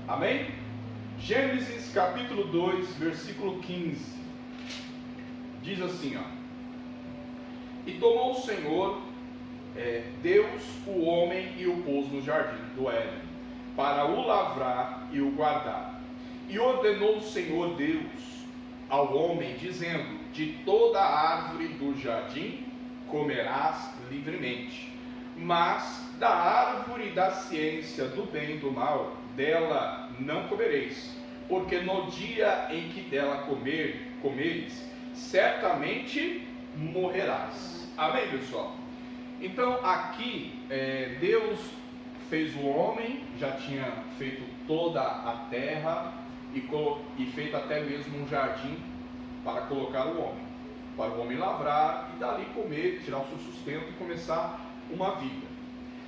Amém? Gênesis capítulo 2, versículo 15. Diz assim, ó: E tomou o Senhor, Deus, o homem e o pôs no jardim do Éden, para o lavrar e o guardar. E ordenou o Senhor Deus ao homem, dizendo: De toda a árvore do jardim comerás livremente, mas da árvore da ciência do bem e do mal, dela não comereis, porque no dia em que dela comeres, certamente morrerás. Amém, pessoal? Então aqui Deus fez o homem, já tinha feito toda a terra e feito até mesmo um jardim para colocar o homem, para o homem lavrar e dali comer, tirar o seu sustento e começar uma vida.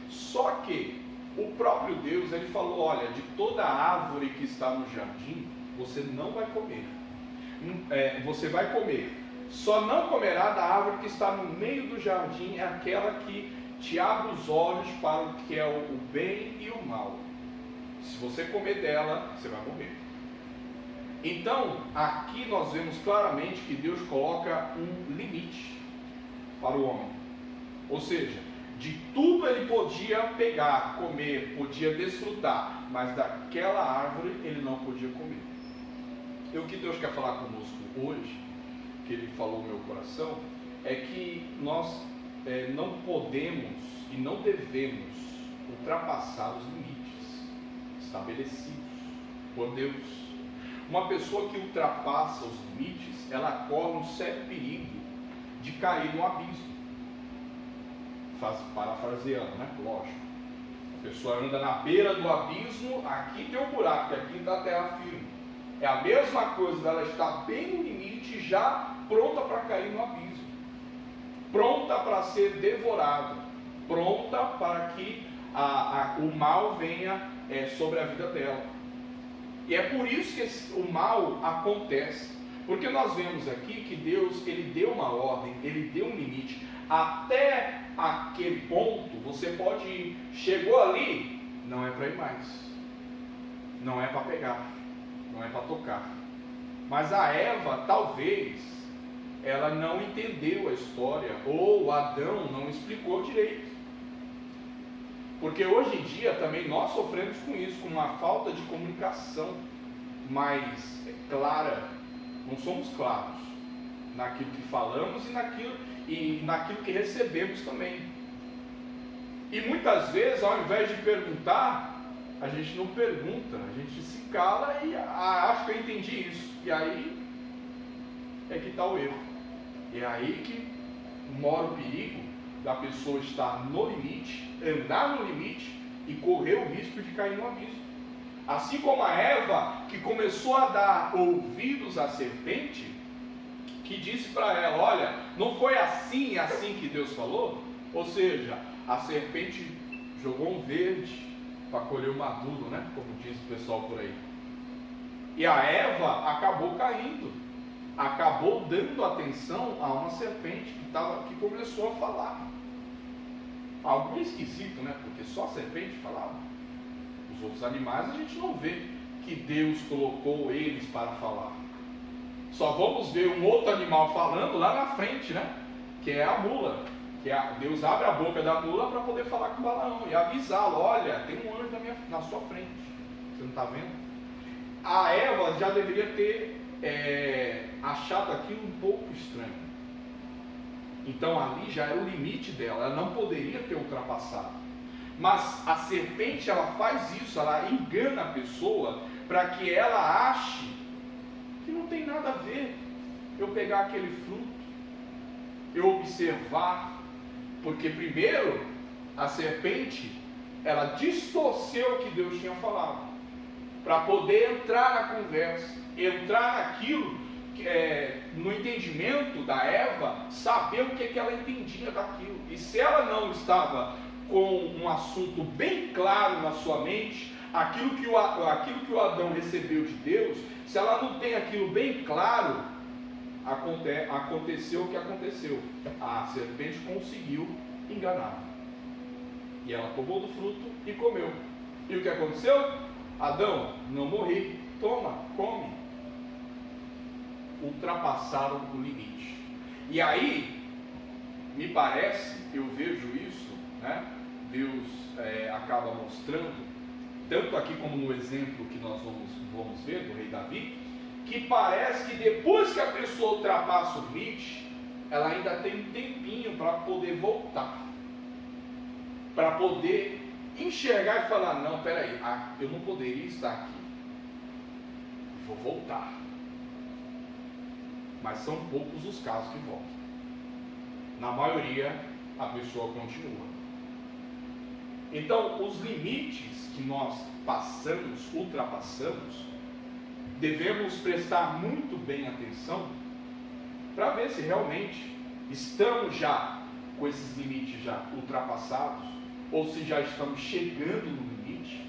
Só que o próprio Deus, ele falou: olha, de toda a árvore que está no jardim, você não vai comer. Você vai comer, só não comerá da árvore que está no meio do jardim, é aquela que te abre os olhos para o que é o bem e o mal. Se você comer dela, você vai morrer. Então, aqui nós vemos claramente que Deus coloca um limite para o homem. Ou seja, de tudo ele podia pegar, comer, podia desfrutar, mas daquela árvore ele não podia comer. E o que Deus quer falar conosco hoje, que ele falou no meu coração, é que nós não podemos e não devemos ultrapassar os limites estabelecidos por Deus. Uma pessoa que ultrapassa os limites, ela corre um sério perigo de cair no abismo. Parafraseando, né? Lógico. A pessoa anda na beira do abismo, aqui tem um buraco, aqui está a terra firme. É a mesma coisa dela estar bem no limite, já pronta para cair no abismo, pronta para ser devorada, pronta para que o mal venha sobre a vida dela. E é por isso que o mal acontece, porque nós vemos aqui que Deus, ele deu uma ordem, ele deu um limite. Até aquele ponto você pode ir, chegou ali, não é para ir mais, não é para pegar, não é para tocar. Mas a Eva, talvez, ela não entendeu a história, ou Adão não explicou direito. Porque hoje em dia também nós sofremos com isso, com uma falta de comunicação mais clara. Não somos claros naquilo que falamos e naquilo que recebemos também. E muitas vezes, ao invés de perguntar, a gente não pergunta, a gente se cala e acho que eu entendi isso. E aí é que está o erro. É aí que mora o perigo da pessoa estar no limite, andar no limite e correr o risco de cair no abismo. Assim como a Eva, que começou a dar ouvidos à serpente, que disse para ela: olha, não foi assim e assim que Deus falou? Ou seja, a serpente jogou um verde para colher o maduro, né? Como diz o pessoal por aí. E a Eva acabou caindo, acabou dando atenção a uma serpente que começou a falar. Algo esquisito, né? Porque só a serpente falava. Os outros animais a gente não vê que Deus colocou eles para falar. Só vamos ver um outro animal falando lá na frente, né? Que é a mula. Deus abre a boca da mula para poder falar com o Balaão e avisá-lo: olha, tem um anjo na sua frente. Você não está vendo? A Eva já deveria ter achado aquilo um pouco estranho. Então ali já era o limite dela, ela não poderia ter ultrapassado. Mas a serpente, ela faz isso, ela engana a pessoa para que ela ache que não tem nada a ver eu pegar aquele fruto, eu observar, porque primeiro a serpente, ela distorceu o que Deus tinha falado, para poder entrar na conversa, entrar naquilo, no entendimento da Eva, saber o que ela entendia daquilo. E se ela não estava com um assunto bem claro na sua mente, aquilo que o Adão recebeu de Deus, se ela não tem aquilo bem claro, aconteceu o que aconteceu. A serpente conseguiu enganar. E ela tomou do fruto e comeu. E o que aconteceu? Adão, não morri, toma, come. Ultrapassaram o limite. E aí, me parece, eu vejo isso, né? Deus acaba mostrando, tanto aqui como no exemplo que nós vamos ver do rei Davi, que parece que depois que a pessoa ultrapassa o limite, ela ainda tem um tempinho para poder voltar, para poder enxergar e falar, não, peraí, eu não poderia estar aqui, vou voltar. Mas são poucos os casos que voltam. Na maioria, a pessoa continua. Então, os limites que nós passamos, ultrapassamos, devemos prestar muito bem atenção para ver se realmente estamos já com esses limites já ultrapassados, ou se já estamos chegando no limite,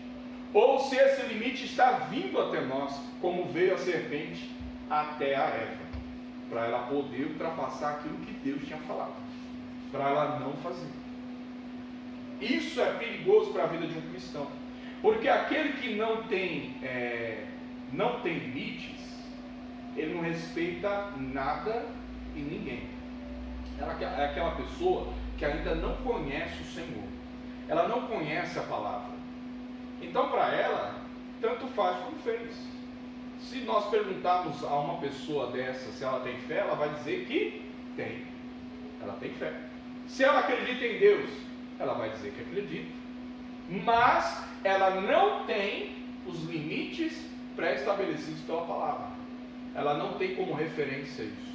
ou se esse limite está vindo até nós, como veio a serpente até a Eva, para ela poder ultrapassar aquilo que Deus tinha falado, para ela não fazer. Isso é perigoso para a vida de um cristão, porque aquele que não tem limites, ele não respeita nada e ninguém. É aquela pessoa que ainda não conhece o Senhor, ela não conhece a palavra, então para ela tanto faz como fez. Se nós perguntarmos a uma pessoa dessa se ela tem fé, ela vai dizer que tem, ela tem fé. Se ela acredita em Deus, ela vai dizer que acredita, mas ela não tem os limites pré-estabelecidos pela palavra, ela não tem como referência isso,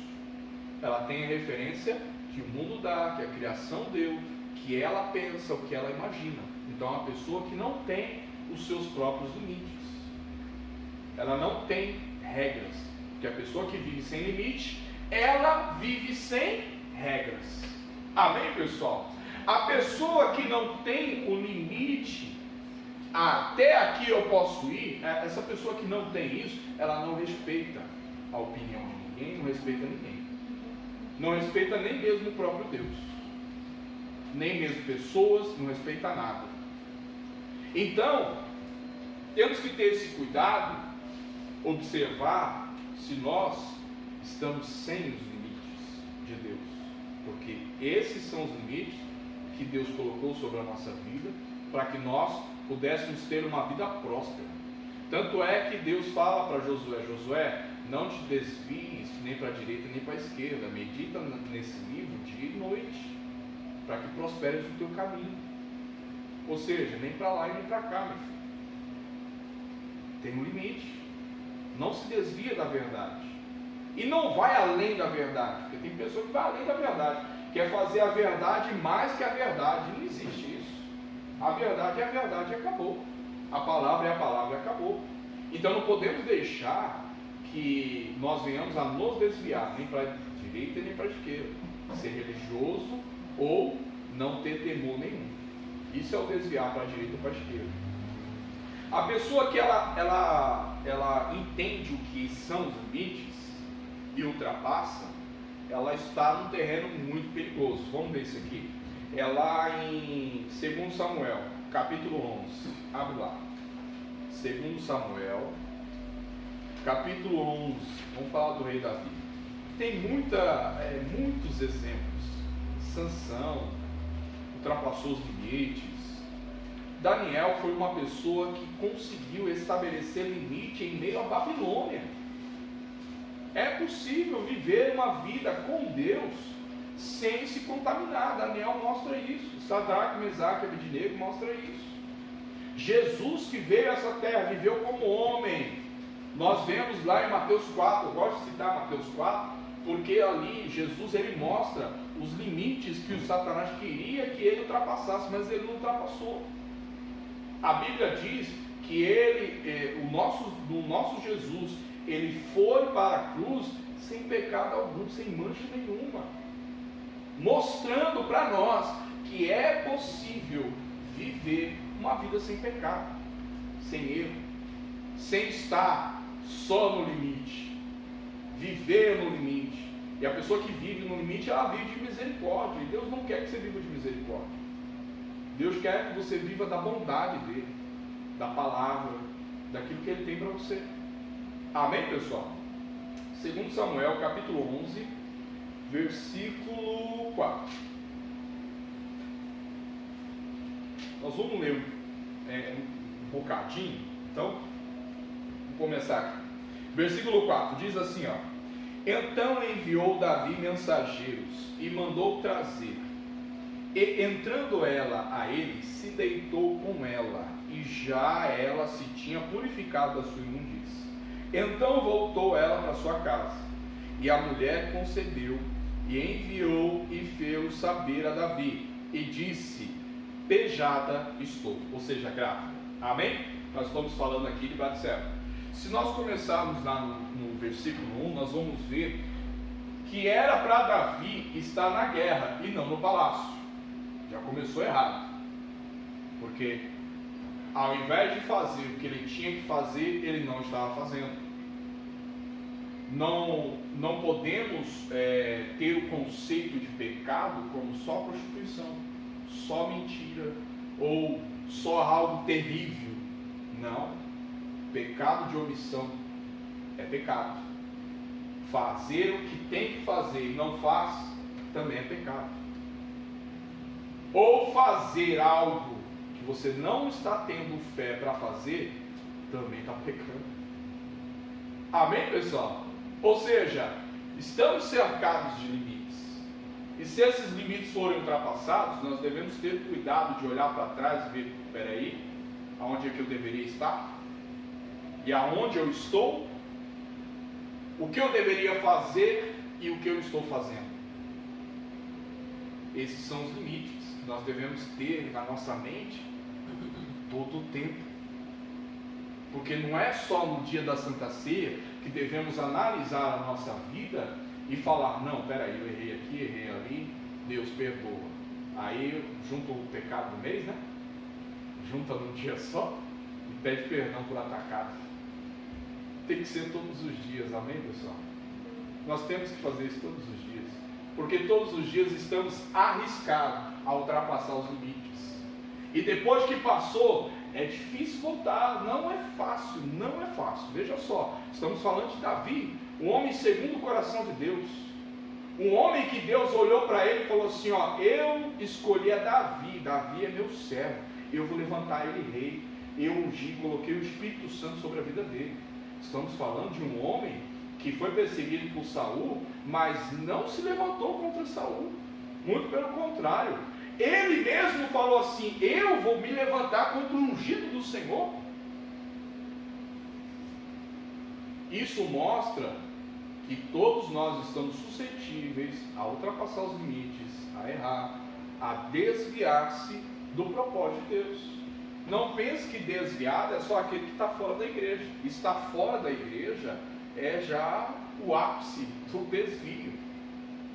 ela tem a referência que o mundo dá, que a criação deu, que ela pensa, o que ela imagina. Então é uma pessoa que não tem os seus próprios limites, ela não tem regras, porque a pessoa que vive sem limite, ela vive sem regras. Amém, pessoal? A pessoa que não tem o limite, até aqui eu posso ir, essa pessoa que não tem isso, ela não respeita a opinião de ninguém, não respeita ninguém, não respeita nem mesmo o próprio Deus, nem mesmo pessoas, não respeita nada. Então, temos que ter esse cuidado, observar se nós estamos sem os limites de Deus, porque esses são os limites que Deus colocou sobre a nossa vida, para que nós pudéssemos ter uma vida próspera. Tanto é que Deus fala para Josué: Josué, não te desvies nem para a direita nem para a esquerda, medita nesse livro dia e noite, para que prosperes o teu caminho. Ou seja, nem para lá e nem para cá, meu filho. Tem um limite. Não se desvia da verdade. E não vai além da verdade, porque tem pessoa que vai além da verdade, quer fazer a verdade mais que a verdade. Não existe isso. A verdade é a verdade e acabou. A palavra é a palavra e acabou. Então não podemos deixar que nós venhamos a nos desviar, nem para a direita nem para a esquerda, ser religioso ou não ter temor nenhum. Isso é o desviar para a direita ou para a esquerda. A pessoa que ela entende o que são os limites e ultrapassa, ela está num terreno muito perigoso. Vamos ver isso aqui. É lá em 2 Samuel, capítulo 11. Abre lá. 2 Samuel, capítulo 11. Vamos falar do rei Davi. Tem muitos exemplos. Sansão ultrapassou os limites. Daniel foi uma pessoa que conseguiu estabelecer limite em meio à Babilônia. É possível viver uma vida com Deus sem se contaminar. Daniel mostra isso. Sadraque, Mesaque e Abednego mostra isso. Jesus, que veio a essa terra, viveu como homem. Nós vemos lá em Mateus 4, eu gosto de citar Mateus 4, porque ali Jesus ele mostra os limites que o Satanás queria que ele ultrapassasse, mas ele não ultrapassou. A Bíblia diz que o nosso Jesus, ele foi para a cruz sem pecado algum, sem mancha nenhuma, mostrando para nós que é possível viver uma vida sem pecado, sem erro, sem estar só no limite, viver no limite. E a pessoa que vive no limite, ela vive de misericórdia, e Deus não quer que você viva de misericórdia. Deus quer que você viva da bondade dele, da palavra, daquilo que Ele tem para você. Amém, pessoal? 2 Samuel, capítulo 11, versículo 4. Nós vamos ler um bocadinho, então, vamos começar aqui. Versículo 4, diz assim, ó: Então enviou Davi mensageiros e mandou trazer. E entrando ela a ele, se deitou com ela, e já ela se tinha purificado da sua imundícia. Então voltou ela para sua casa, e a mulher concebeu, e enviou e fez saber a Davi, e disse: Pejada estou, ou seja, grávida. Amém? Nós estamos falando aqui de Batseba. Se nós começarmos lá no versículo 1, nós vamos ver que era para Davi estar na guerra e não no palácio. Já começou errado, porque ao invés de fazer o que ele tinha que fazer, ele não estava fazendo. Não podemos ter o conceito de pecado como só prostituição, só mentira ou só algo terrível. Não, pecado de omissão é pecado. Fazer o que tem que fazer e não faz também é pecado. Ou fazer algo que você não está tendo fé para fazer, também está pecando. Amém, pessoal? Ou seja, estamos cercados de limites. E se esses limites forem ultrapassados, nós devemos ter cuidado de olhar para trás e ver: peraí, aonde é que eu deveria estar? E aonde eu estou? O que eu deveria fazer e o que eu estou fazendo? Esses são os limites que nós devemos ter na nossa mente todo o tempo. Porque não é só no dia da Santa Ceia que devemos analisar a nossa vida e falar: não, peraí, eu errei aqui, errei ali, Deus perdoa. Aí junta o pecado do mês, né? Junta num dia só e pede perdão por atacado. Tem que ser todos os dias, amém, pessoal? Nós temos que fazer isso todos os dias, porque todos os dias estamos arriscados a ultrapassar os limites. E depois que passou, é difícil voltar. Não é fácil, não é fácil. Veja só, estamos falando de Davi, um homem segundo o coração de Deus, um homem que Deus olhou para ele e falou assim: ó, eu escolhi a Davi, Davi é meu servo, eu vou levantar ele rei, eu ungi, coloquei o Espírito Santo sobre a vida dele. Estamos falando de um homem que foi perseguido por Saul, mas não se levantou contra Saul, muito pelo contrário, ele mesmo falou assim: eu vou me levantar contra o ungido do Senhor. Isso mostra que todos nós estamos suscetíveis a ultrapassar os limites, a errar, a desviar-se do propósito de Deus. Não pense que desviado é só aquele que está fora da igreja. Estar fora da igreja é já o ápice do desvio.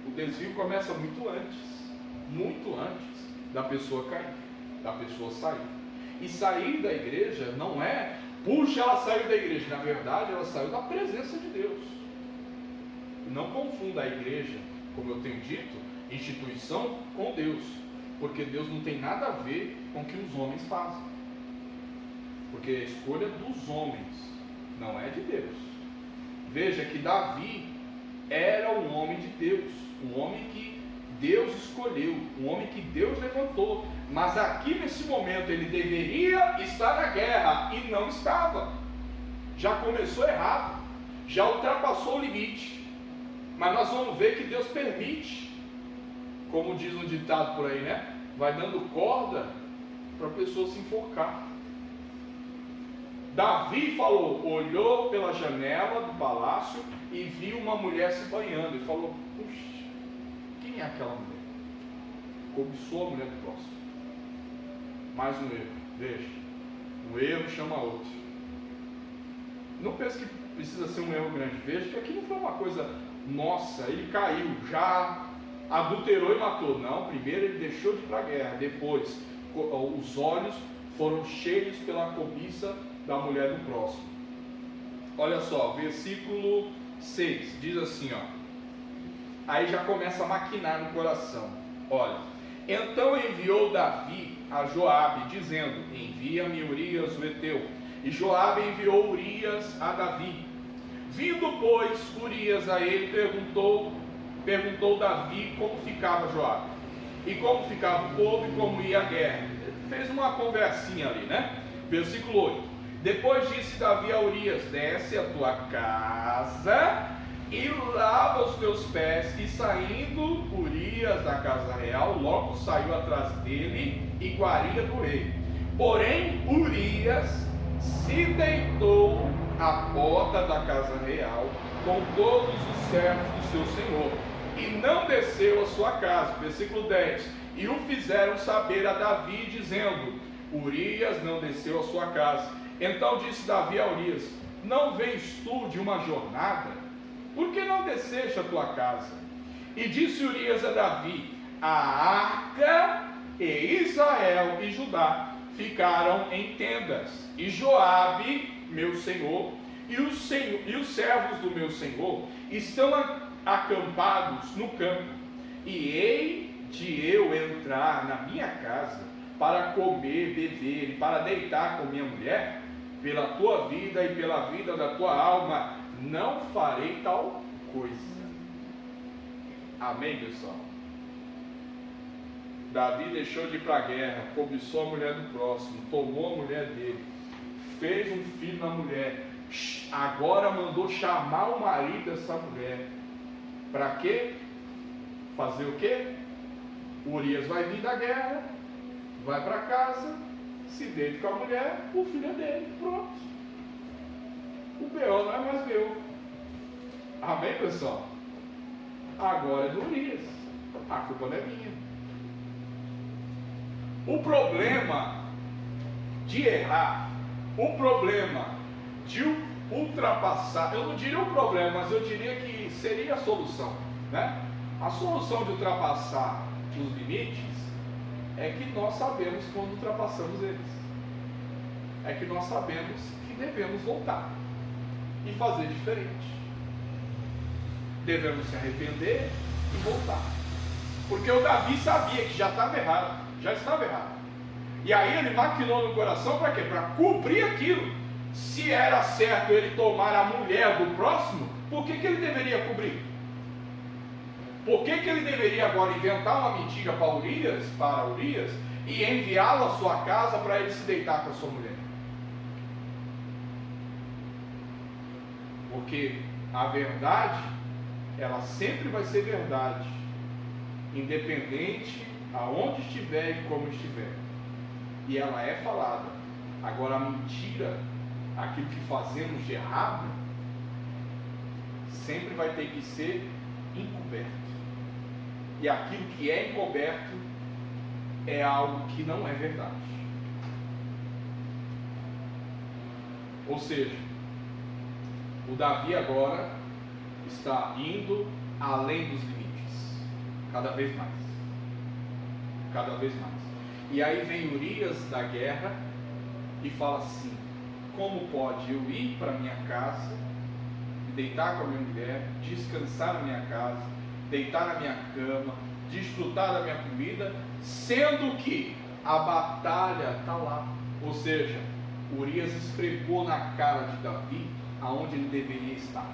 O desvio começa muito antes da pessoa cair, da pessoa sair. E sair da igreja não é, puxa, ela saiu da igreja. Na verdade, ela saiu da presença de Deus. Não confunda a igreja, como eu tenho dito, instituição com Deus, porque Deus não tem nada a ver com o que os homens fazem, porque a escolha dos homens não é de Deus. Veja que Davi era um homem de Deus, um homem que Deus escolheu, um homem que Deus levantou, mas aqui nesse momento ele deveria estar na guerra e não estava. Já começou errado, já ultrapassou o limite. Mas nós vamos ver que Deus permite, como diz um ditado por aí, né? Vai dando corda para a pessoa se enforcar. Davi falou, olhou pela janela do palácio e viu uma mulher se banhando e falou: puxa, quem é aquela mulher? Cobiçou a mulher do próximo. Mais um erro, veja, um erro chama outro. Não pense que precisa ser um erro grande. Veja que aqui não foi uma coisa, nossa, ele caiu, já adulterou e matou. Não, primeiro ele deixou de ir para a guerra, depois os olhos foram cheios pela cobiça da mulher do próximo. Olha só, versículo 6, diz assim, ó. Aí já começa a maquinar no coração. Olha, então enviou Davi a Joabe, dizendo: envia-me Urias o Heteu. E Joabe enviou Urias a Davi. Vindo, pois, Urias a ele, perguntou Davi como ficava Joabe, e como ficava o povo, e como ia a guerra. Ele fez uma conversinha ali, né? Versículo 8. Depois disse Davi a Urias: desce a tua casa e lava os teus pés. E saindo Urias da casa real, logo saiu atrás dele iguaria do rei. Porém Urias se deitou à porta da casa real com todos os servos do seu senhor, e não desceu a sua casa. Versículo 10. E o fizeram saber a Davi, dizendo: Urias não desceu a sua casa. Então disse Davi a Urias: não vens tu de uma jornada? Por que não desceste a tua casa? E disse Urias a Davi: a arca e Israel e Judá ficaram em tendas, e Joabe, meu senhor, e os servos do meu senhor estão acampados no campo. E hei de eu entrar na minha casa para comer, beber e para deitar com minha mulher? Pela tua vida e pela vida da tua alma, não farei tal coisa. Amém, pessoal? Davi deixou de ir para a guerra, cobiçou a mulher do próximo, tomou a mulher dele, fez um filho na mulher, agora mandou chamar o marido dessa mulher. Para quê? Fazer o quê? Urias vai vir da guerra, vai para casa, se deita com a mulher, o filho é dele, pronto. O B.O. não é mais meu. Amém, pessoal? Agora é do Urias, a culpa não é minha. O problema de errar, o problema de ultrapassar, eu não diria o problema, mas eu diria que seria a solução, né? A solução de ultrapassar os limites é que nós sabemos quando ultrapassamos eles, é que nós sabemos que devemos voltar e fazer diferente, devemos se arrepender e voltar, porque o Davi sabia que já estava errado, e aí ele maquinou no coração para quê? Para cobrir aquilo. Se era certo ele tomar a mulher do próximo, por que ele deveria cobrir? Por que ele deveria agora inventar uma mentira para Urias e enviá-lo à sua casa para ele se deitar com a sua mulher? Porque a verdade, ela sempre vai ser verdade, independente aonde estiver e como estiver, e ela é falada. Agora a mentira, aquilo que fazemos de errado, sempre vai ter que ser encoberto, e aquilo que é encoberto é algo que não é verdade. Ou seja, o Davi agora está indo além dos limites, cada vez mais. E aí vem Urias da guerra e fala assim: como pode eu ir para minha casa, deitar com a minha mulher, descansar na minha casa, deitar na minha cama, desfrutar da minha comida, sendo que a batalha está lá? Ou seja, Urias esfregou na cara de Davi aonde ele deveria estar.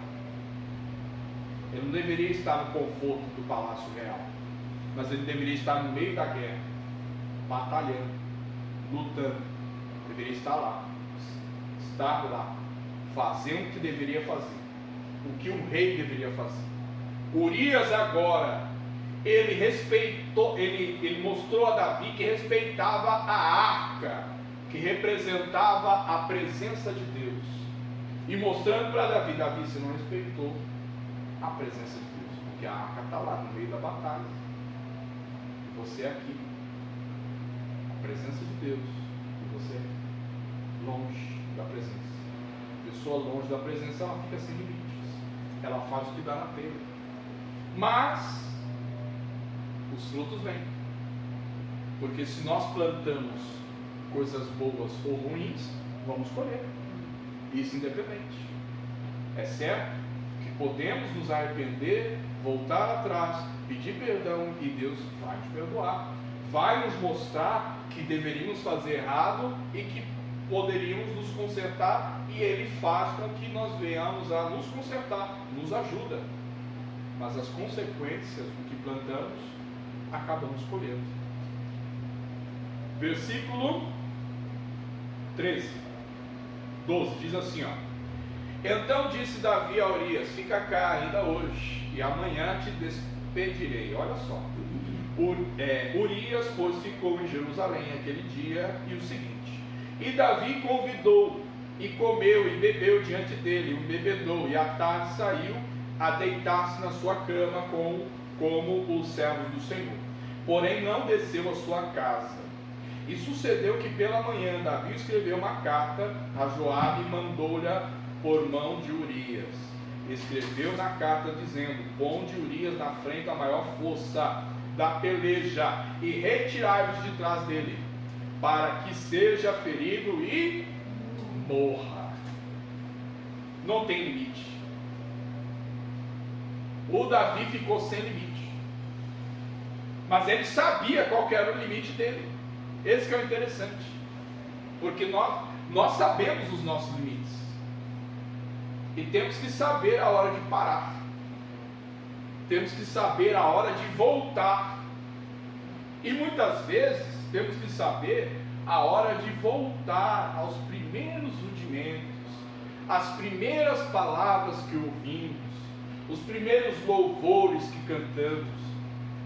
Ele não deveria estar no conforto do palácio real, mas ele deveria estar no meio da guerra, batalhando, lutando. Deveria estar lá, fazendo o que deveria fazer, o que um rei deveria fazer. Urias agora, ele respeitou, ele mostrou a Davi que respeitava a arca, que representava a presença de Deus, e mostrando para Davi: Davi, você não respeitou a presença de Deus, porque a arca está lá no meio da batalha, e você é aqui, a presença de Deus, e você longe da presença. A pessoa longe da presença, ela fica sem limites, ela faz o que dá na telha, mas os frutos vêm, porque se nós plantamos coisas boas ou ruins, vamos colher, isso independente. É certo que podemos nos arrepender, voltar atrás, pedir perdão, e Deus vai nos perdoar, vai nos mostrar que deveríamos fazer errado e que poderíamos nos consertar, e Ele faz com que nós venhamos a nos consertar, nos ajuda. Mas as consequências do que plantamos, acabamos colhendo. Versículo 12, diz assim, ó: Então disse Davi a Urias: Fica cá ainda hoje, e amanhã te despedirei. Olha só. Urias, pois, ficou em Jerusalém aquele dia e o seguinte. E Davi convidou, e comeu e bebeu diante dele, o embebedou, e à tarde saiu a deitar-se na sua cama como os servos do Senhor. Porém não desceu à sua casa. E sucedeu que pela manhã Davi escreveu uma carta a Joabe e mandou-lhe por mão de Urias. Escreveu na carta dizendo: Ponde Urias na frente a maior força da peleja e retirai-vos de trás dele, para que seja ferido e morra. Não tem limite. O Davi ficou sem limite, mas ele sabia qual que era o limite dele. Esse que é o interessante, porque nós sabemos os nossos limites, e temos que saber a hora de parar, temos que saber a hora de voltar, e muitas vezes temos que saber a hora de voltar aos primeiros rudimentos, às primeiras palavras que ouvimos, os primeiros louvores que cantamos,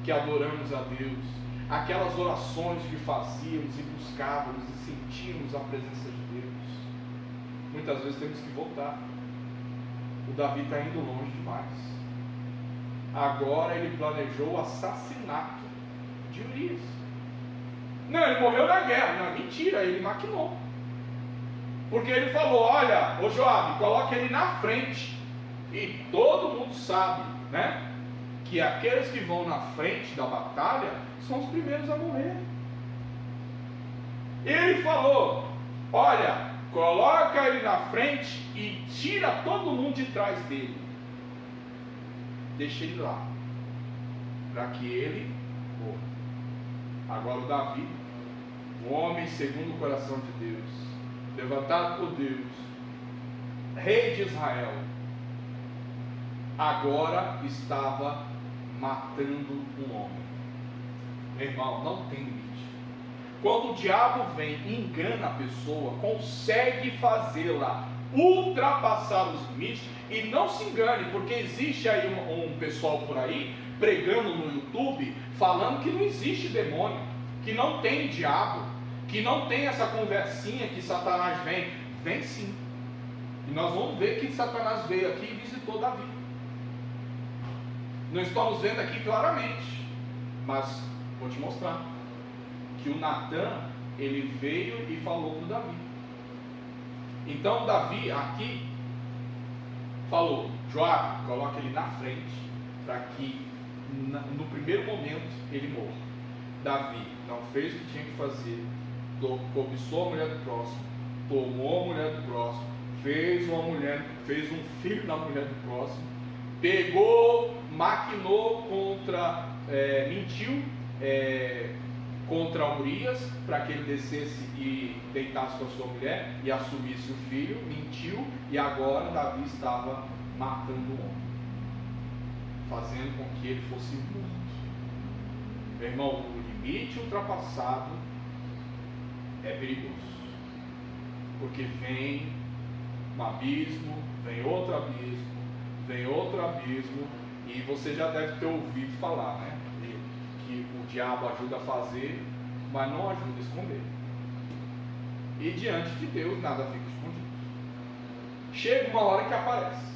que adoramos a Deus, aquelas orações que fazíamos e buscávamos e sentíamos a presença de Deus. Muitas vezes temos que voltar. O Davi está indo longe demais. Agora ele planejou o assassinato de Urias. Não, ele morreu na guerra. Não, mentira, ele maquinou. Porque ele falou: olha, ô Joabe, coloque ele na frente. E todo mundo sabe, né, que aqueles que vão na frente da batalha são os primeiros a morrer. Ele falou: olha, coloca ele na frente e tira todo mundo de trás dele. Deixa ele lá, para que ele morra. Agora o Davi, o homem segundo o coração de Deus, levantado por Deus, rei de Israel, agora estava matando um homem. Meu irmão, não tem limite. Quando o diabo vem e engana a pessoa, consegue fazê-la ultrapassar os limites. E não se engane, porque existe aí um pessoal por aí pregando no YouTube, falando que não existe demônio, que não tem diabo, que não tem essa conversinha que Satanás vem. Vem sim. E nós vamos ver que Satanás veio aqui e visitou Davi. Não estamos vendo aqui claramente, mas vou te mostrar que o Natan, ele veio e falou com Davi. Então Davi aqui falou: Joabe, coloca ele na frente, para que no primeiro momento ele morra. Davi não fez o que tinha que fazer, cobiçou a mulher do próximo, tomou a mulher do próximo, fez um filho na mulher do próximo, pegou, maquinou mentiu contra Urias, para que ele descesse e deitasse com a sua mulher e assumisse o filho, mentiu, e agora Davi estava matando o homem, fazendo com que ele fosse morto. Meu irmão, o limite ultrapassado é perigoso, porque vem um abismo, vem outro abismo, vem outro abismo, e você já deve ter ouvido falar, né? Que o diabo ajuda a fazer, mas não ajuda a esconder. E diante de Deus nada fica escondido. Chega uma hora que aparece,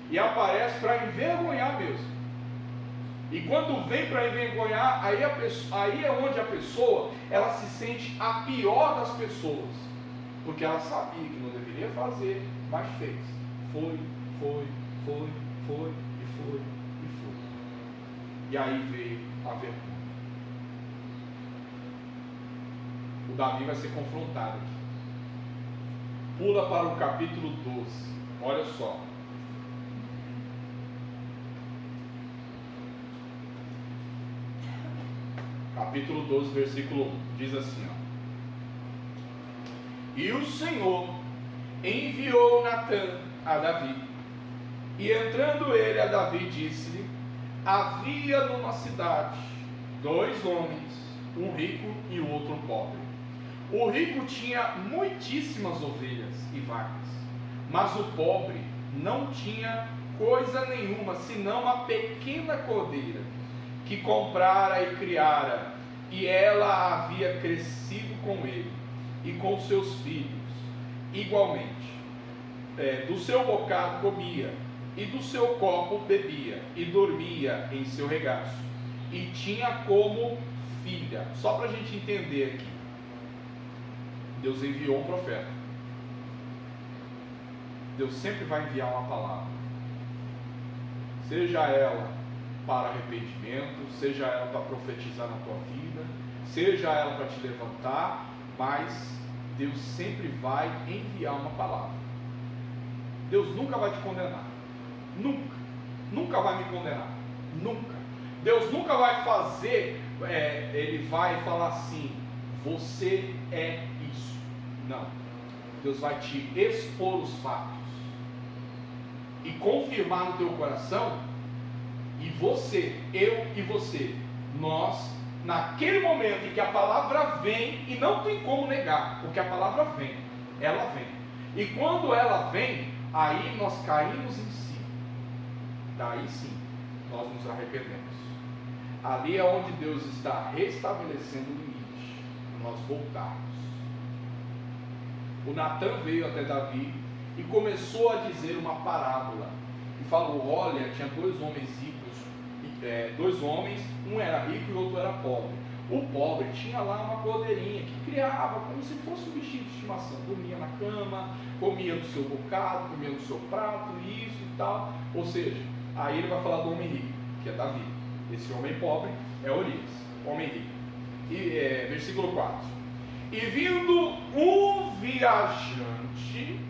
e aparece para envergonhar mesmo. E quando vem para envergonhar, aí é onde a pessoa, ela se sente a pior das pessoas, porque ela sabia que não deveria fazer, mas fez. Foi. E aí veio a vergonha. O Davi vai ser confrontado aqui. Pula para o capítulo 12. Olha só. Capítulo 12, versículo 1. Diz assim, ó: E o Senhor enviou Natã a Davi. E entrando ele a Davi, disse-lhe: havia numa cidade 2 homens, um rico e o outro pobre. O rico tinha muitíssimas ovelhas e vacas, mas o pobre não tinha coisa nenhuma, senão uma pequena cordeira, que comprara e criara, e ela havia crescido com ele e com seus filhos igualmente. Do seu bocado comia, e do seu copo bebia, e dormia em seu regaço, e tinha como filha. Só para a gente entender aqui, Deus enviou um profeta. Deus sempre vai enviar uma palavra, seja ela para arrependimento, seja ela para profetizar na tua vida, seja ela para te levantar, mas Deus sempre vai enviar uma palavra. Deus nunca vai te condenar, nunca vai me condenar, nunca. Deus nunca vai fazer, Ele vai falar assim: você é isso. Não, Deus vai te expor os fatos e confirmar no teu coração, e você, eu e você, nós, naquele momento em que a palavra vem, e não tem como negar, porque a palavra vem, ela vem, e quando ela vem, aí nós caímos em si, daí sim, nós nos arrependemos. Ali é onde Deus está restabelecendo o limite, para nós voltarmos. O Natã veio até Davi e começou a dizer uma parábola, e falou: olha, tinha 2 homens ricos, 2 homens, um era rico e o outro era pobre. O pobre tinha lá uma cordeirinha que criava como se fosse um bichinho de estimação, dormia na cama, comia do seu bocado, comia do seu prato, isso e tal. Ou seja, aí ele vai falar do homem rico, que é Davi. Esse homem pobre é Urias, homem rico. E versículo 4: e vindo um viajante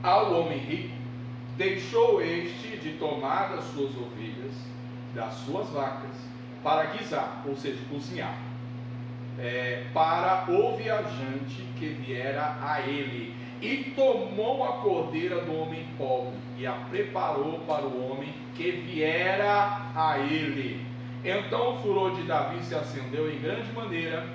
ao homem rico, deixou este de tomar das suas ovelhas, das suas vacas, para guisar, ou seja, cozinhar, para o viajante que viera a ele, e tomou a cordeira do homem pobre e a preparou para o homem que viera a ele. Então o furor de Davi se acendeu em grande maneira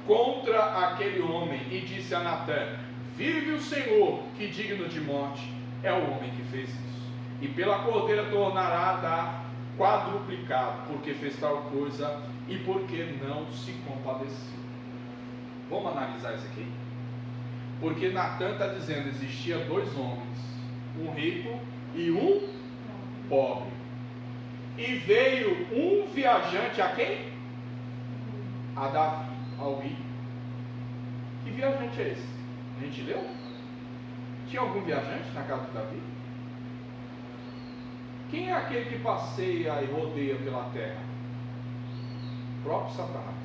contra aquele homem, e disse a Natã: vive o Senhor, que digno de morte é o homem que fez isso, e pela cordeira tornará a dar quadruplicado, porque fez tal coisa e porque não se compadeceu. Vamos analisar isso aqui, porque Natã está dizendo: existia 2 homens, um rico e um pobre, e veio um viajante a quem? A Davi, ao rico. Que viajante é esse? A gente leu? Tinha algum viajante na casa de Davi? Quem é aquele que passeia e rodeia pela terra? O próprio Satanás.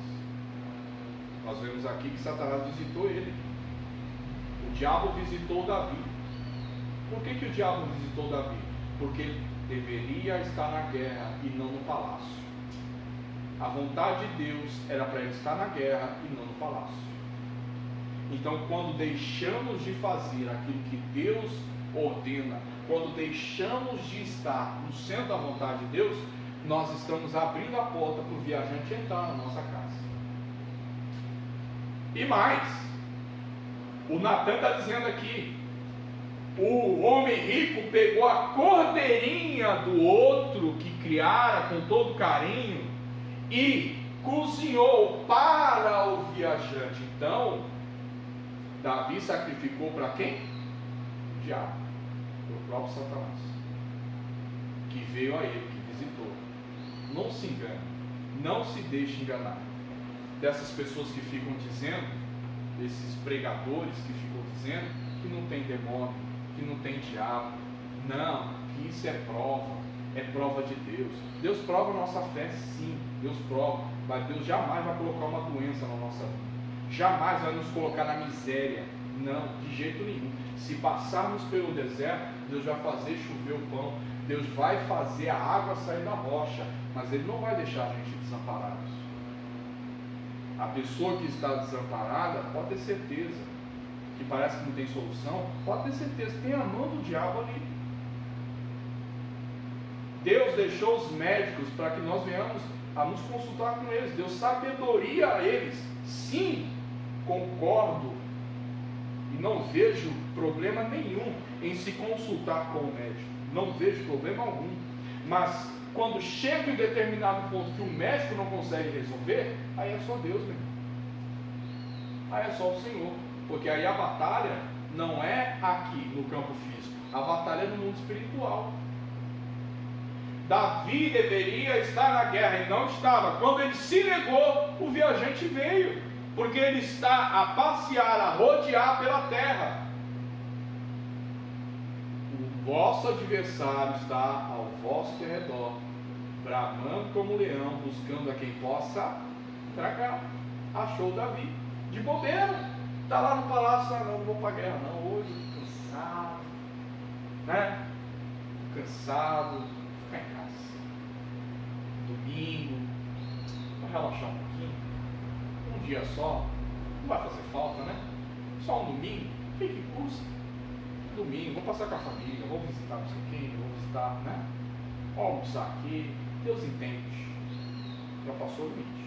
Nós vemos aqui que Satanás visitou ele. O diabo visitou Davi. Por que o diabo visitou Davi? Porque ele deveria estar na guerra e não no palácio. A vontade de Deus era para ele estar na guerra e não no palácio. Então, quando deixamos de fazer aquilo que Deus ordena, quando deixamos de estar no centro da vontade de Deus, nós estamos abrindo a porta para o viajante entrar na nossa casa. E mais, o Natã está dizendo aqui: o homem rico pegou a cordeirinha do outro que criara com todo carinho e cozinhou para o viajante. Então, Davi sacrificou para quem? O diabo, para o próprio Satanás, que veio a ele, que visitou. Não se engane, não se deixe enganar dessas pessoas que ficam dizendo, desses pregadores que ficam dizendo que não tem demônio, que não tem diabo. Não, que isso é prova de Deus. Deus prova a nossa fé, sim, Deus prova, mas Deus jamais vai colocar uma doença na nossa vida, jamais vai nos colocar na miséria, não, de jeito nenhum. Se passarmos pelo deserto, Deus vai fazer chover o pão, Deus vai fazer a água sair da rocha, mas Ele não vai deixar a gente desamparados. A pessoa que está desamparada pode ter certeza que parece que não tem solução, pode ter certeza, tem a mão do diabo ali. Deus deixou os médicos para que nós venhamos a nos consultar com eles, deu sabedoria a eles. Sim, concordo e não vejo problema nenhum em se consultar com o médico, não vejo problema algum, mas quando chega em determinado ponto que o médico não consegue resolver, aí é só Deus, meu irmão. Aí é só o Senhor, porque aí a batalha não é aqui no campo físico, a batalha é no mundo espiritual. Davi deveria estar na guerra e não estava. Quando ele se negou, o viajante veio, porque ele está a passear, a rodear pela terra. O vosso adversário está ao vosso redor, bramando como um leão, buscando a quem possa tragar. Achou Davi de bobeira, está lá no palácio. Não vou para a guerra não, hoje cansado, né? Cansado, ficar em casa. Domingo, vou relaxar um pouquinho, um dia só, não vai fazer falta, né? Só um domingo, o que custa? Domingo, vou passar com a família, vou visitar não sei quem, vou visitar, né? Vou almoçar aqui, Deus entende, já passou o limite.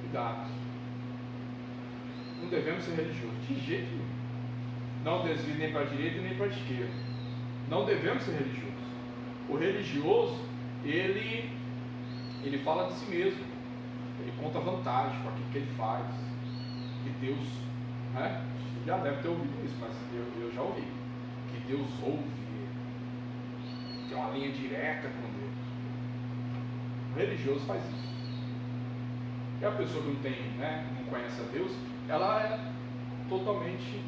Cuidado, não devemos ser religiosos, de jeito nenhum. Não desvie nem para a direita nem para a esquerda, não devemos ser religiosos. O religioso, ele fala de si mesmo, ele conta vantagem com aquilo que ele faz, que Deus, né? Você já deve ter ouvido isso, mas eu já ouvi, que Deus ouve ele, tem uma linha direta com Deus. O religioso faz isso. E a pessoa que não tem, né, não conhece a Deus, ela é totalmente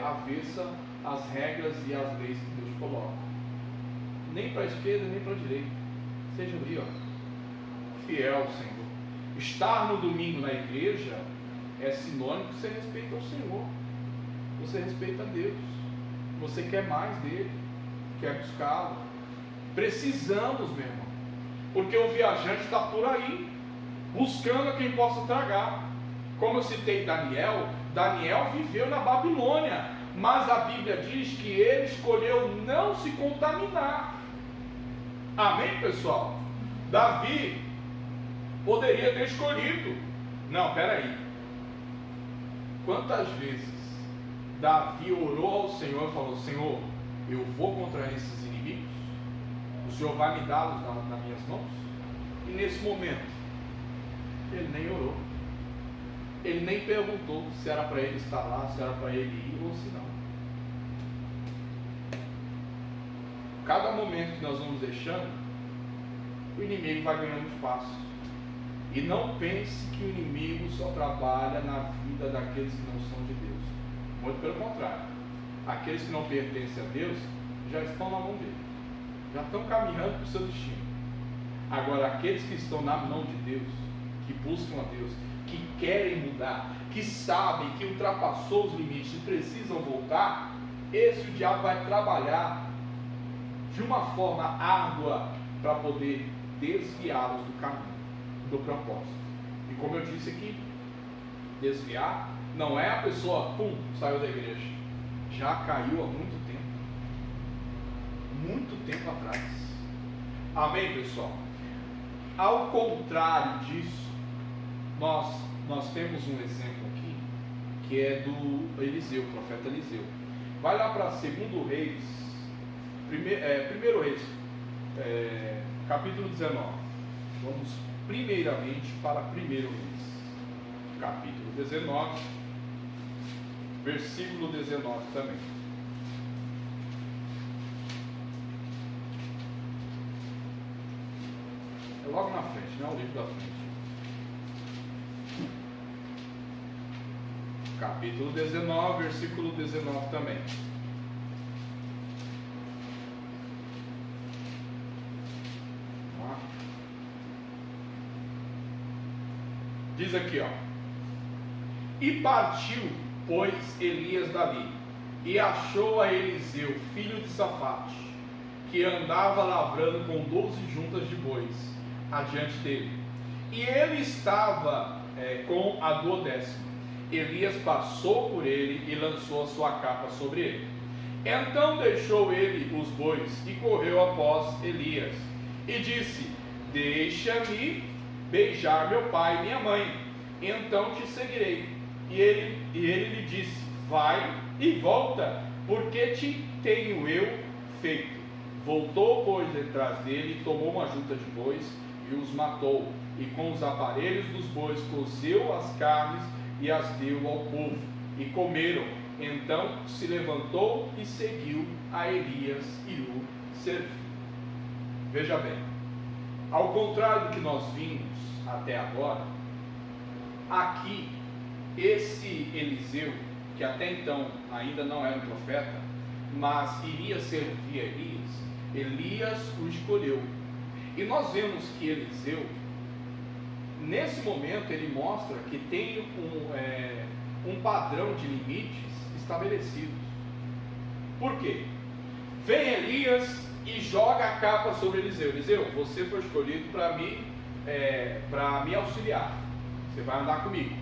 avessa às regras e às leis que Deus coloca. Nem para a esquerda, nem para a direita. Seja ali, ó, fiel ao Senhor. Estar no domingo na igreja é sinônimo que você respeita o Senhor. Você respeita a Deus. Você quer mais dele. Quer buscá-lo. Precisamos, meu irmão. Porque o viajante está por aí, buscando a quem possa tragar. Como eu citei Daniel, Daniel viveu na Babilônia, mas a Bíblia diz que ele escolheu não se contaminar. Amém, pessoal? Davi poderia ter escolhido. Não, peraí. Quantas vezes Davi orou ao Senhor e falou: Senhor, eu vou contra esses inimigos? O Senhor vai me dá-los nas minhas mãos? E nesse momento, ele nem orou. Ele nem perguntou se era para ele estar lá, se era para ele ir ou se não. Cada momento que nós vamos deixando, o inimigo vai ganhando espaço. E não pense que o inimigo só trabalha na vida daqueles que não são de Deus. Muito pelo contrário. Aqueles que não pertencem a Deus já estão na mão dele. Já estão caminhando para o seu destino. Agora, aqueles que estão na mão de Deus, que buscam a Deus, que querem mudar, que sabem que ultrapassou os limites e precisam voltar, esse o diabo vai trabalhar de uma forma árdua para poder desviá-los do caminho, do propósito. E como eu disse aqui, desviar não é a pessoa, saiu da igreja, já caiu há muito tempo atrás. Amém, pessoal? Ao contrário disso, nós temos um exemplo aqui, que é do Eliseu, o profeta Eliseu. Vai lá para 2 Reis, 1 Reis, capítulo 19. Vamos primeiramente para 1 Reis, capítulo 19, versículo 19 também. É logo na frente, não é o livro da frente. Capítulo 19, versículo 19 também. Diz aqui, ó: e partiu, pois, Elias dali, e achou a Eliseu, filho de Safate, que andava lavrando com 12 juntas de bois adiante dele. E ele estava com a 12ª. Elias passou por ele e lançou a sua capa sobre ele. Então deixou ele os bois e correu após Elias e disse: deixa-me beijar meu pai e minha mãe, então te seguirei. E ele lhe disse: vai e volta, porque te tenho eu feito. Voltou, pois, detrás dele, tomou uma junta de bois e os matou, e com os aparelhos dos bois cozeu as carnes e as deu ao povo, e comeram. Então se levantou e seguiu a Elias e o serviu. Veja bem, ao contrário do que nós vimos até agora, aqui esse Eliseu, que até então ainda não era um profeta, mas iria servir a Elias o escolheu. E nós vemos que Eliseu, nesse momento, ele mostra que tem um padrão de limites estabelecidos. Por quê? Vem Elias e joga a capa sobre Eliseu. Eliseu, você foi escolhido para me auxiliar. Você vai andar comigo.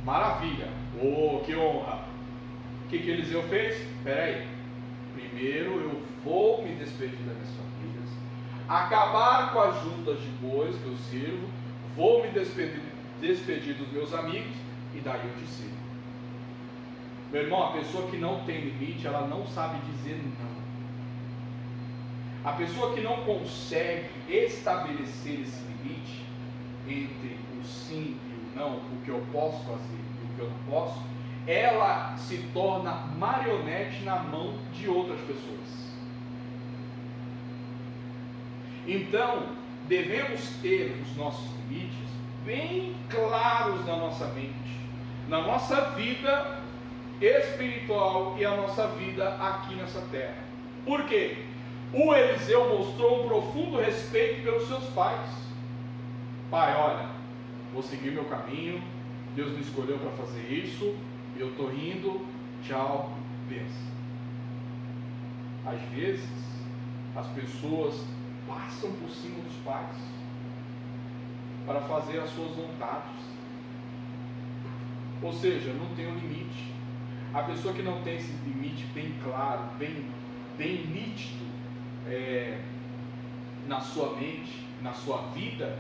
Maravilha. Oh, que honra. O que Eliseu fez? Espera aí. Primeiro eu vou me despedir das minhas famílias, acabar com as juntas de bois que eu sirvo, vou me despedir dos meus amigos e daí eu te sirvo. Meu irmão, a pessoa que não tem limite, ela não sabe dizer não. A pessoa que não consegue estabelecer esse limite entre o sim e o não, o que eu posso fazer e o que eu não posso, ela se torna marionete na mão de outras pessoas. Então, devemos ter os nossos limites bem claros na nossa mente, na nossa vida espiritual e a nossa vida aqui nessa terra. Por quê? O Eliseu mostrou um profundo respeito pelos seus pais. Pai, olha, vou seguir meu caminho, Deus me escolheu para fazer isso, eu estou indo, tchau, benção. Às vezes, as pessoas passam por cima dos pais para fazer as suas vontades. Ou seja, não tem um limite. A pessoa que não tem esse limite bem claro, bem nítido na sua mente, na sua vida,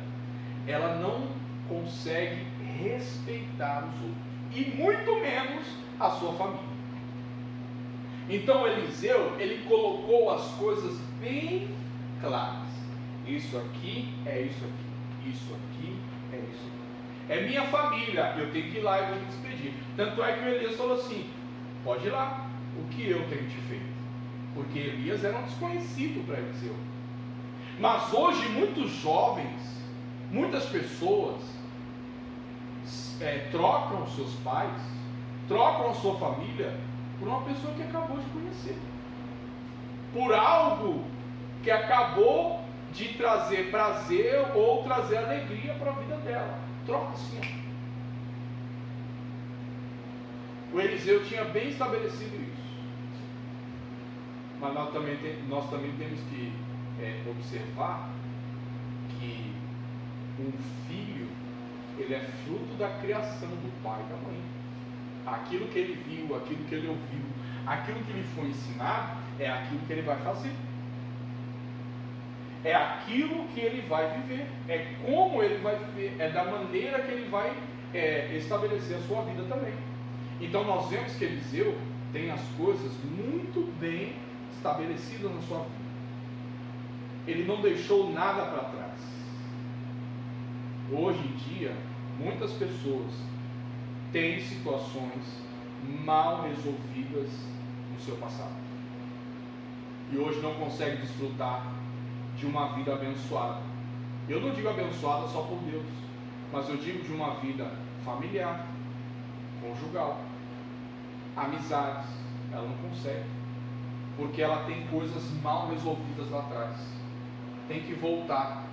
ela não consegue respeitar os outros, e muito menos a sua família. Então Eliseu, ele colocou as coisas bem claras. Isso aqui é isso aqui, isso aqui é isso aqui. É minha família, eu tenho que ir lá e vou me despedir. Tanto é que o Elias falou assim: pode ir lá, o que eu tenho te feito? Porque Elias era um desconhecido para Eliseu. Mas hoje muitos jovens, muitas pessoas trocam seus pais, trocam a sua família por uma pessoa que acabou de conhecer, por algo que acabou de trazer prazer ou trazer alegria para a vida dela. Troca assim. O Eliseu tinha bem estabelecido isso. Mas nós também temos que observar que um filho, ele é fruto da criação do pai e da mãe. Aquilo que ele viu, aquilo que ele ouviu, aquilo que lhe foi ensinado, é aquilo que ele vai fazer. É aquilo que ele vai viver, é como ele vai viver, é da maneira que ele vai estabelecer a sua vida também. Então nós vemos que Eliseu tem as coisas muito bem estabelecidas na sua vida. Ele não deixou nada para trás. Hoje em dia, muitas pessoas têm situações mal resolvidas no seu passado, e hoje não conseguem desfrutar de uma vida abençoada. Eu não digo abençoada só por Deus, mas eu digo de uma vida familiar, conjugal, amizades. Ela não consegue, porque ela tem coisas mal resolvidas lá atrás. Tem que voltar,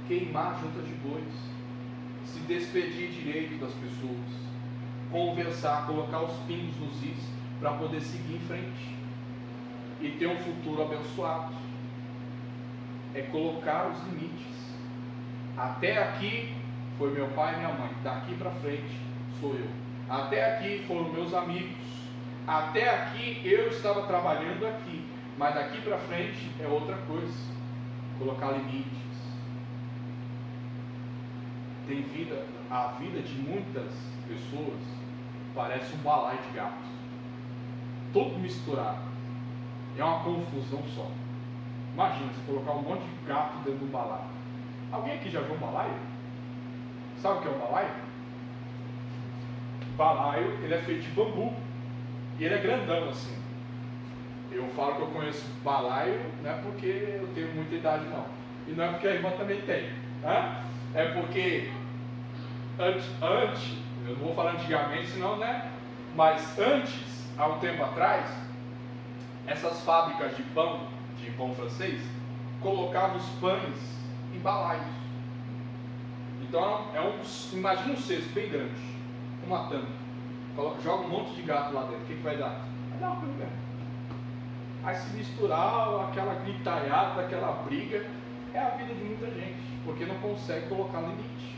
queimar junta de bois, se despedir direito das pessoas, conversar, colocar os pingos nos is para poder seguir em frente e ter um futuro abençoado. É colocar os limites. Até aqui foi meu pai e minha mãe. Daqui para frente sou eu. Até aqui foram meus amigos. Até aqui eu estava trabalhando aqui. Mas daqui para frente é outra coisa. Colocar limites. A vida de muitas pessoas parece um balaio de gato. Tudo misturado. É uma confusão só. Imagina, se colocar um monte de gato dentro de um balaio. Alguém aqui já viu um balaio? Sabe o que é um balaio? Balaio, ele é feito de bambu. E ele é grandão assim. Eu falo que eu conheço balaio, não é porque eu tenho muita idade não. E não é porque a irmã também tem. Né? É porque antes, eu não vou falar antigamente, senão, né? Mas antes, há um tempo atrás, essas fábricas de pão francês, colocavam os pães em balaios. Então, imagina um cesto bem grande, uma tampa, joga um monte de gato lá dentro, o que vai dar? Vai dar uma coisa. Aí se misturar, aquela gritalhada, aquela briga, é a vida de muita gente, porque não consegue colocar limite.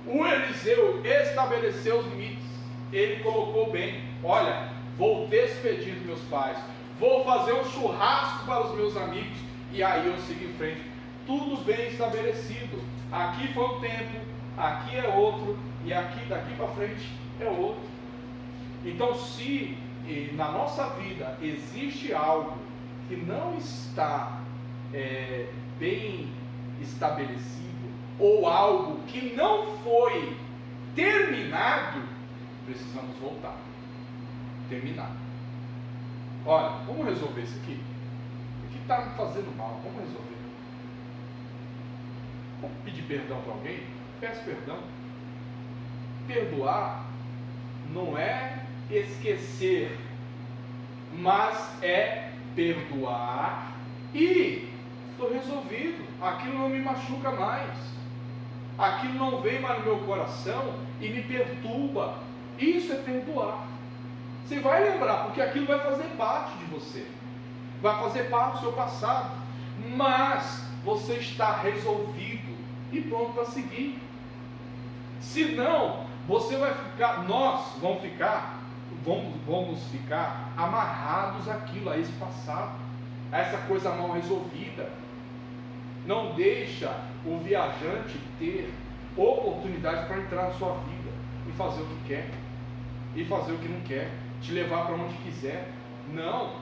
O Eliseu estabeleceu os limites, ele colocou bem: olha, vou despedir dos meus pais, vou fazer um churrasco para os meus amigos, e aí eu sigo em frente. Tudo bem estabelecido. Aqui foi um tempo, aqui é outro, e aqui daqui para frente é outro. Então, se na nossa vida existe algo que não está bem estabelecido, ou algo que não foi terminado, precisamos voltar, terminar. Olha, vamos resolver isso aqui. O que está me fazendo mal? Vamos resolver. Vamos pedir perdão para alguém? Peço perdão. Perdoar não é esquecer, mas é perdoar e estou resolvido. Aquilo não me machuca mais. Aquilo não vem mais no meu coração e me perturba. Isso é perdoar. Você vai lembrar, porque aquilo vai fazer parte de você, vai fazer parte do seu passado, mas você está resolvido e pronto para seguir. Senão, você vai ficar, vamos ficar amarrados àquilo, a esse passado, a essa coisa mal resolvida. Não deixa o viajante ter oportunidade para entrar na sua vida e fazer o que quer e fazer o que não quer, te levar para onde quiser. Não,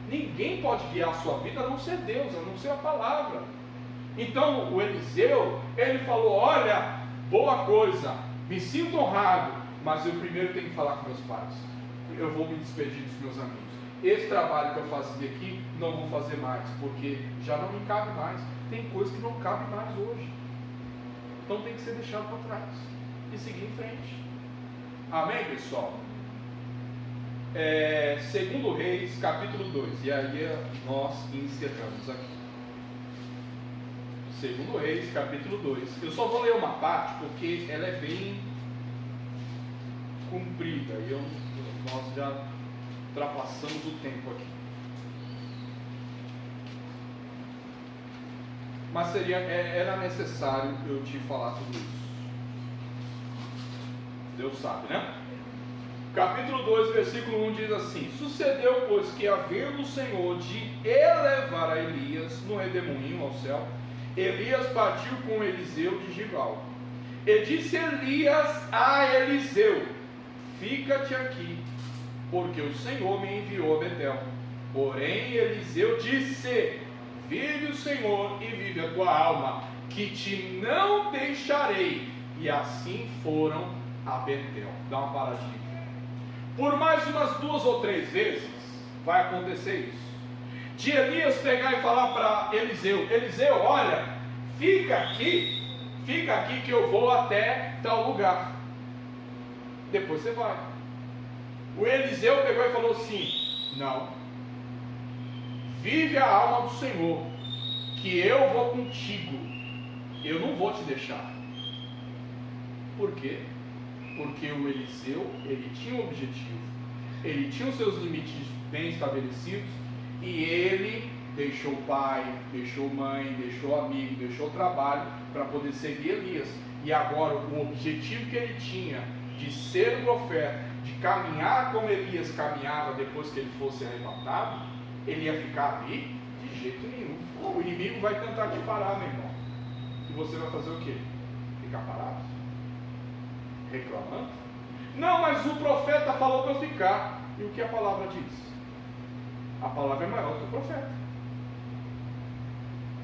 ninguém pode guiar a sua vida a não ser Deus, a não ser a palavra. Então o Eliseu, ele falou: olha, boa coisa, me sinto honrado, mas eu primeiro tenho que falar com meus pais, eu vou me despedir dos meus amigos. Esse trabalho que eu fazia aqui, não vou fazer mais, porque já não me cabe mais. Tem coisa que não cabe mais hoje, então tem que ser deixado para trás e seguir em frente. Amém, pessoal? 2 Reis, capítulo 2, e aí nós encerramos aqui. 2 Reis, capítulo 2. Eu só vou ler uma parte porque ela é bem comprida e nós já ultrapassamos o tempo aqui. Mas era necessário eu te falar tudo isso. Deus sabe, né? Capítulo 2, versículo 1 diz assim: sucedeu, pois, que havendo o Senhor de elevar a Elias no redemoinho ao céu, Elias partiu com Eliseu de Gilgal. E disse Elias a Eliseu: fica-te aqui, porque o Senhor me enviou a Betel. Porém Eliseu disse: vive o Senhor e vive a tua alma, que te não deixarei. E assim foram a Betel. Dá uma paradinha. Por mais umas 2 ou 3 vezes vai acontecer isso, de Elias pegar e falar para Eliseu: Eliseu, olha, fica aqui que eu vou até tal lugar, depois você vai. O Eliseu pegou e falou assim: não, vive a alma do Senhor, que eu vou contigo, eu não vou te deixar. Por quê? Porque o Eliseu, ele tinha um objetivo, ele tinha os seus limites bem estabelecidos, e ele deixou pai, deixou mãe, deixou amigo, deixou trabalho para poder seguir Elias. e agora o objetivo que ele tinha de ser o profeta, de caminhar como Elias caminhava depois que ele fosse arrebatado, ele ia ficar ali de jeito nenhum. O inimigo vai tentar te parar, meu irmão. E você vai fazer o quê? Ficar parado? Reclamando? Não, mas o profeta falou para eu ficar. E o que a palavra diz? A palavra é maior do que o profeta.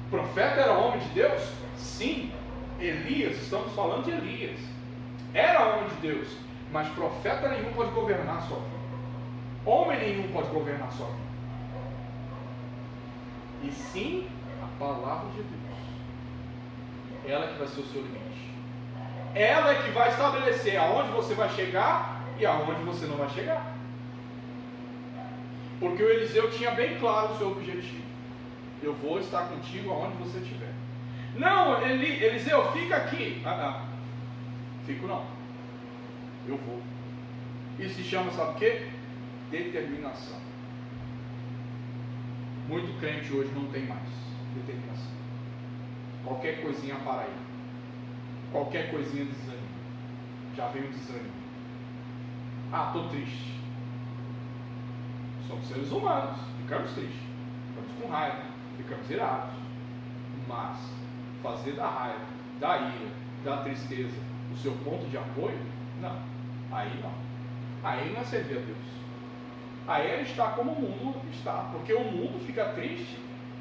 O profeta era homem de Deus? Sim. Elias, estamos falando de Elias. Era homem de Deus, mas profeta nenhum pode governar a sua vida. Homem nenhum pode governar a sua vida. E sim, a palavra de Deus. Ela que vai ser o seu limite. Ela é que vai estabelecer aonde você vai chegar e aonde você não vai chegar. Porque o Eliseu tinha bem claro o seu objetivo. Eu vou estar contigo aonde você estiver. Não, Eliseu, fica aqui. Fico não. Eu vou. Isso se chama, sabe o quê? Determinação. Muito crente hoje não tem mais determinação. Qualquer coisinha para aí. Qualquer coisinha desanima. Já vem o desânimo. Estou triste. Somos seres humanos. Ficamos tristes. Ficamos com raiva. Ficamos irados. Mas fazer da raiva, da ira, da tristeza o seu ponto de apoio? Não. Aí não. Aí não é servir a Deus. Aí ele está como o mundo está. Porque o mundo fica triste,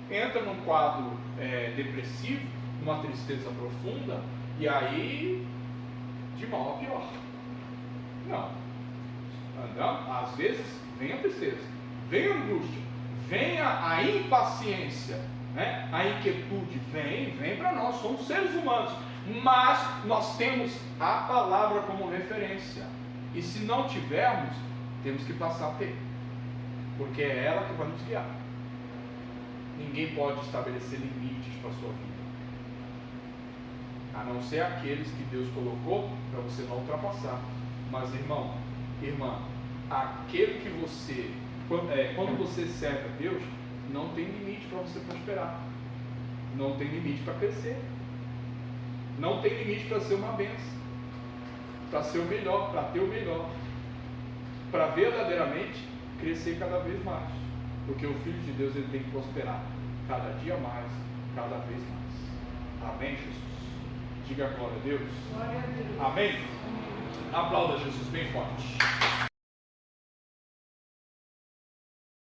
entra num quadro depressivo, numa tristeza profunda, e aí de mal a pior. Não. Andamos, às vezes vem a tristeza, vem a angústia, vem a impaciência, né? A inquietude vem para nós, somos seres humanos, mas nós temos a palavra como referência, e se não tivermos, temos que passar a ter, porque é ela que vai nos guiar. Ninguém pode estabelecer limites para a sua vida, a não ser aqueles que Deus colocou para você não ultrapassar. Mas irmão, irmã, aquele que você, quando você serve a Deus, não tem limite para você prosperar, não tem limite para crescer, não tem limite para ser uma bênção, para ser o melhor, para ter o melhor, para verdadeiramente crescer cada vez mais, porque o Filho de Deus ele tem que prosperar cada dia mais, cada vez mais. Amém, Jesus? Diga glória a Deus. Glória a Deus. Amém? Aplauda Jesus bem forte.